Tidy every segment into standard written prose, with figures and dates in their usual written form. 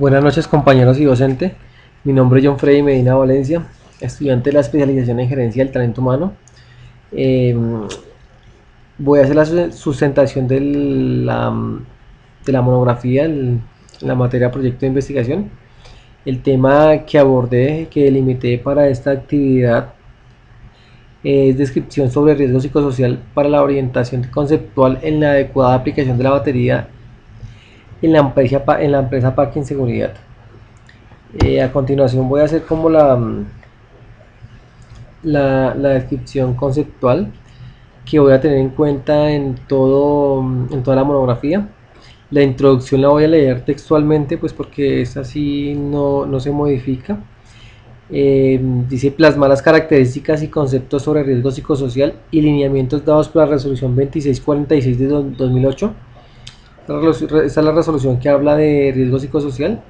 Buenas noches, compañeros y docente. Mi nombre es John Freddy Medina Valencia, estudiante de la especialización en gerencia del talento humano. Eh, Voy a hacer la sustentación de la monografía en la materia proyecto de investigación. El tema que abordé, que delimité para esta actividad, es descripción sobre riesgo psicosocial para la orientación conceptual en la adecuada aplicación de la batería en la empresa Parking Seguridad. A continuación voy a hacer como la descripción conceptual que voy a tener en cuenta en toda la monografía. La introducción la voy a leer textualmente, pues porque esa sí no se modifica. Dice plasmar las características y conceptos sobre riesgo psicosocial y lineamientos dados por la resolución 2646 de 2008. Esta es la resolución que habla de riesgo psicosocial.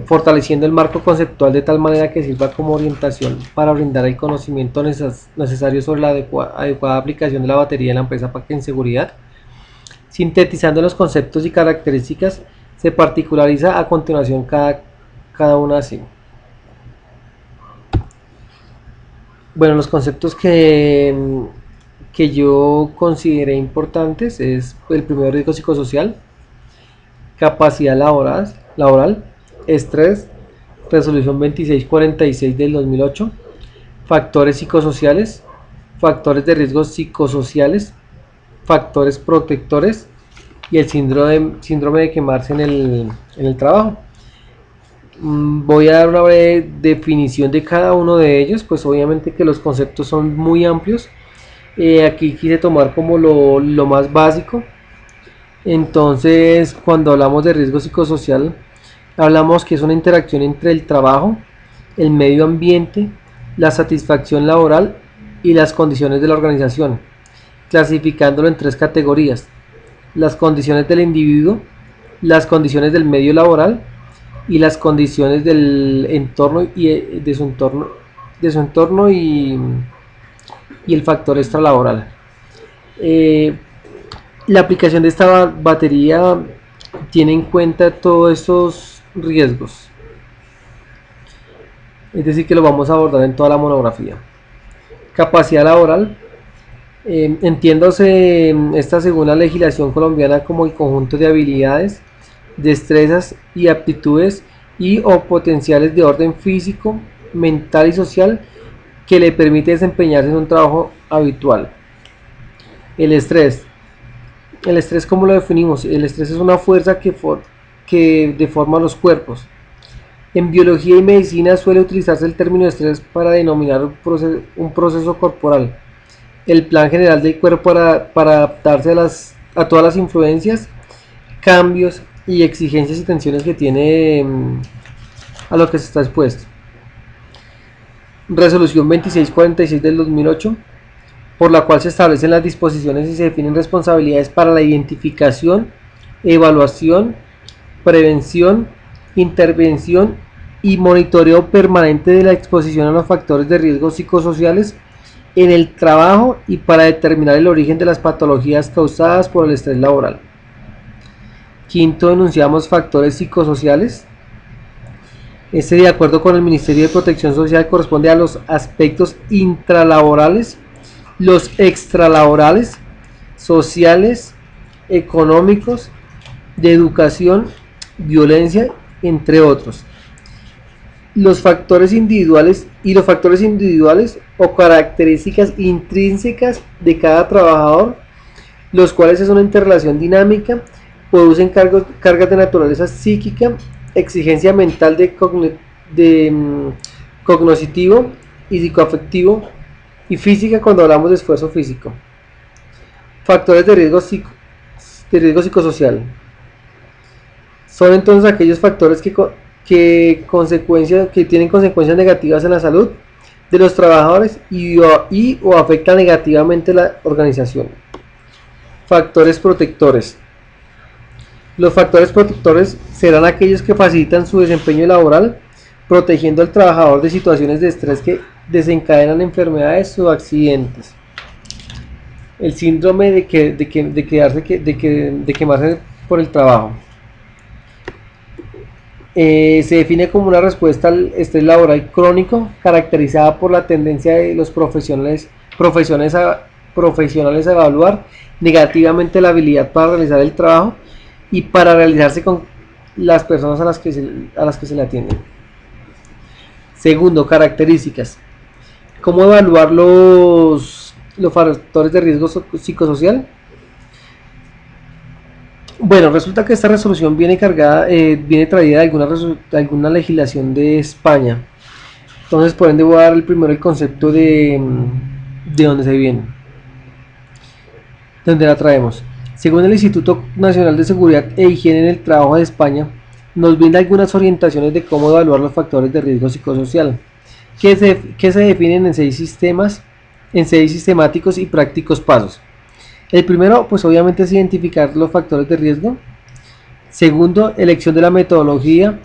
Fortaleciendo el marco conceptual de tal manera que sirva como orientación para brindar el conocimiento necesario sobre la adecuada aplicación de la batería en la empresa en seguridad. Sintetizando los conceptos y características, se particulariza a continuación cada una así. Bueno, los conceptos que yo consideré importantes es el primero, riesgo psicosocial, capacidad laboral, estrés, resolución 2646 del 2008, factores psicosociales, factores de riesgo psicosociales, factores protectores y el síndrome de quemarse en el trabajo. Voy a dar una breve definición de cada uno de ellos, pues obviamente que los conceptos son muy amplios. Aquí quise tomar como lo más básico. Entonces, cuando hablamos de riesgo psicosocial, hablamos que es una interacción entre el trabajo, el medio ambiente, la satisfacción laboral y las condiciones de la organización, clasificándolo en tres categorías: las condiciones del individuo, las condiciones del medio laboral y las condiciones del entorno y de su entorno y el factor extralaboral. Eh, la aplicación de esta batería tiene en cuenta todos estos riesgos, es decir, que lo vamos a abordar en toda la monografía. Capacidad laboral, entiéndose esta según la legislación colombiana como el conjunto de habilidades, destrezas y aptitudes y o potenciales de orden físico, mental y social que le permite desempeñarse en un trabajo habitual. El estrés. El estrés, ¿cómo lo definimos? El estrés es una fuerza que deforma los cuerpos. En biología y medicina suele utilizarse el término estrés para denominar un proceso corporal, el plan general del cuerpo para adaptarse a todas las influencias, cambios y exigencias y tensiones que tiene a lo que se está expuesto. Resolución 2646 del 2008, por la cual se establecen las disposiciones y se definen responsabilidades para la identificación, evaluación, prevención, intervención y monitoreo permanente de la exposición a los factores de riesgo psicosociales en el trabajo y para determinar el origen de las patologías causadas por el estrés laboral. Quinto, enunciamos factores psicosociales. Este, de acuerdo con el Ministerio de Protección Social, corresponde a los aspectos intralaborales, los extralaborales, sociales, económicos, de educación, violencia, entre otros. Los factores individuales o características intrínsecas de cada trabajador, los cuales es una interrelación dinámica, producen cargas de naturaleza psíquica, exigencia mental cognoscitivo y psicoafectivo y física cuando hablamos de esfuerzo físico. Factores de riesgo psicosocial son entonces aquellos factores que tienen consecuencias negativas en la salud de los trabajadores o afectan negativamente la organización. Factores protectores. Los factores protectores serán aquellos que facilitan su desempeño laboral, protegiendo al trabajador de situaciones de estrés que desencadenan enfermedades o accidentes. El síndrome de quemarse por el trabajo. Se define como una respuesta al estrés laboral crónico caracterizada por la tendencia de los profesionales a evaluar negativamente la habilidad para realizar el trabajo y para realizarse con las personas a las que se le atienden. Segundo, características. ¿Cómo evaluar los factores de riesgo psicosocial? Bueno, resulta que esta resolución viene traída de alguna legislación de España. Entonces, por ende, voy a dar primero el concepto de dónde se viene, de dónde la traemos. Según el Instituto Nacional de Seguridad e Higiene en el Trabajo de España, nos brinda algunas orientaciones de cómo evaluar los factores de riesgo psicosocial, que se definen en seis sistemáticos y prácticos pasos. El primero, pues obviamente, es identificar los factores de riesgo. Segundo, elección de la metodología,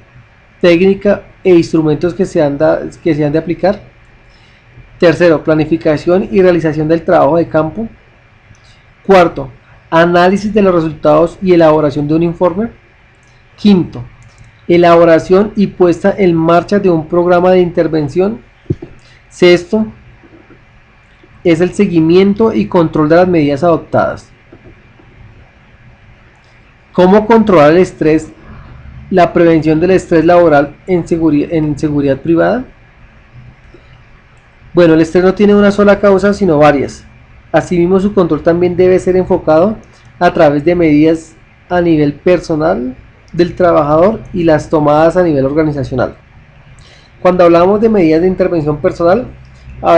técnica e instrumentos que se han de aplicar. Tercero, planificación y realización del trabajo de campo. Cuarto, análisis de los resultados y elaboración de un informe. Quinto, elaboración y puesta en marcha de un programa de intervención. Sexto, es el seguimiento y control de las medidas adoptadas. ¿Cómo controlar el estrés? La prevención del estrés laboral en seguridad privada. Bueno, el estrés no tiene una sola causa, sino varias. Asimismo, su control también debe ser enfocado a través de medidas a nivel personal del trabajador y las tomadas a nivel organizacional. Cuando hablamos de medidas de intervención personal,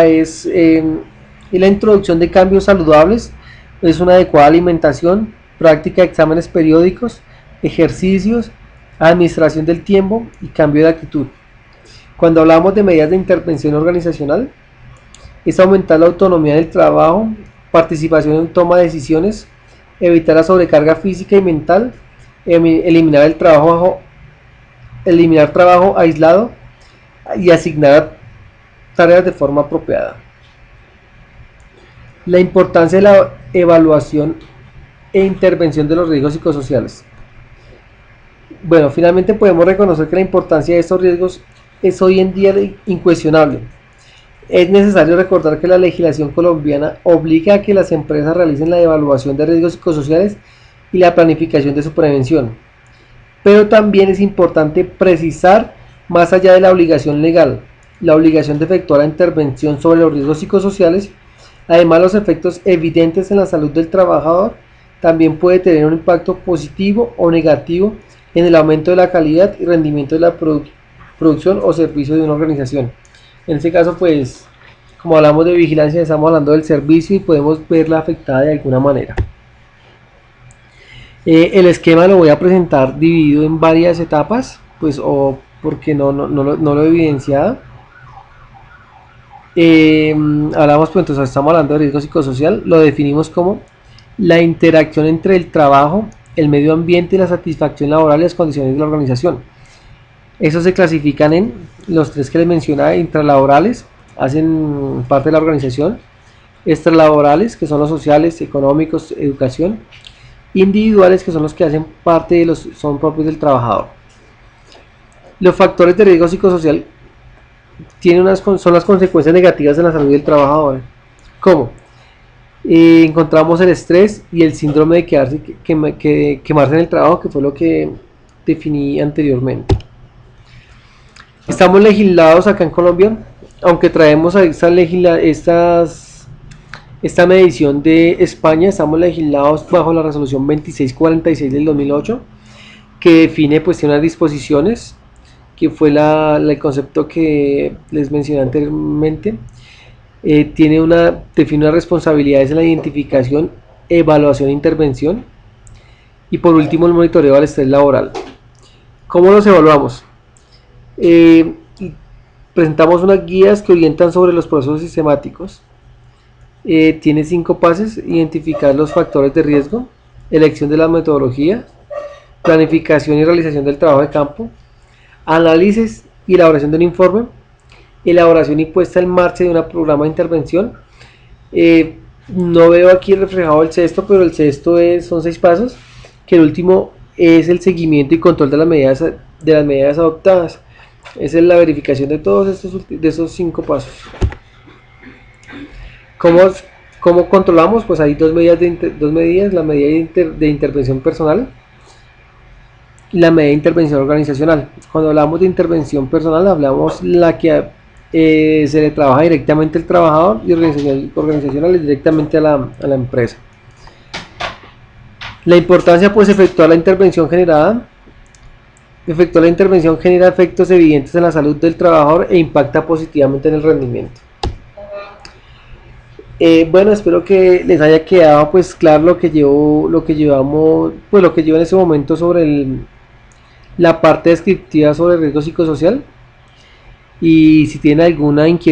es la introducción de cambios saludables, es una adecuada alimentación, práctica de exámenes periódicos, ejercicios, administración del tiempo y cambio de actitud. Cuando hablamos de medidas de intervención organizacional, es aumentar la autonomía del trabajo, participación en toma de decisiones, evitar la sobrecarga física y mental, eliminar trabajo aislado y asignar tareas de forma apropiada. La importancia de la evaluación e intervención de los riesgos psicosociales. Bueno, finalmente podemos reconocer que la importancia de estos riesgos es hoy en día incuestionable. Es necesario recordar que la legislación colombiana obliga a que las empresas realicen la evaluación de riesgos psicosociales y la planificación de su prevención. Pero también es importante precisar, más allá de la obligación legal, la obligación de efectuar la intervención sobre los riesgos psicosociales. Además, los efectos evidentes en la salud del trabajador también puede tener un impacto positivo o negativo en el aumento de la calidad y rendimiento de la producción o servicio de una organización. En este caso, pues, como hablamos de vigilancia, estamos hablando del servicio y podemos verla afectada de alguna manera. El esquema lo voy a presentar dividido en varias etapas, pues, o porque no lo he evidenciado. Hablamos, pues, entonces estamos hablando de riesgo psicosocial, lo definimos como la interacción entre el trabajo, el medio ambiente y la satisfacción laboral y las condiciones de la organización. Esos se clasifican en los tres que les mencionaba: intralaborales, hacen parte de la organización; extralaborales, que son los sociales, económicos, educación; individuales, que son los que hacen parte son propios del trabajador. Los factores de riesgo psicosocial son las consecuencias negativas de la salud del trabajador. ¿Cómo? Encontramos el estrés y el síndrome de quemarse en el trabajo, que fue lo que definí anteriormente. Estamos legislados acá en Colombia, aunque traemos a esta medición de España. Estamos legislados bajo la resolución 2646 del 2008, que define, pues, unas disposiciones, que fue el concepto que les mencioné anteriormente. Define unas responsabilidades en la identificación, evaluación e intervención, y por último el monitoreo del estrés laboral. ¿Cómo los evaluamos? Presentamos unas guías que orientan sobre los procesos sistemáticos. Tiene 5 pasos: identificar los factores de riesgo, elección de la metodología, planificación y realización del trabajo de campo, análisis y elaboración de un informe, elaboración y puesta en marcha de un programa de intervención. No veo aquí reflejado el sexto, pero el sexto son 6 pasos, que el último es el seguimiento y control de las medidas de las medidas adoptadas. Esa es la verificación de todos esos 5 pasos. ¿Cómo controlamos? Pues hay dos medidas, la medida de intervención personal y la medida de intervención organizacional. Cuando hablamos de intervención personal, hablamos la que se le trabaja directamente al trabajador, y organizacional es directamente a la empresa. La importancia, pues, efectuar la intervención genera efectos evidentes en la salud del trabajador e impacta positivamente en el rendimiento. Bueno, espero que les haya quedado pues claro lo que llevo en ese momento sobre la parte descriptiva sobre el riesgo psicosocial, y si tienen alguna inquietud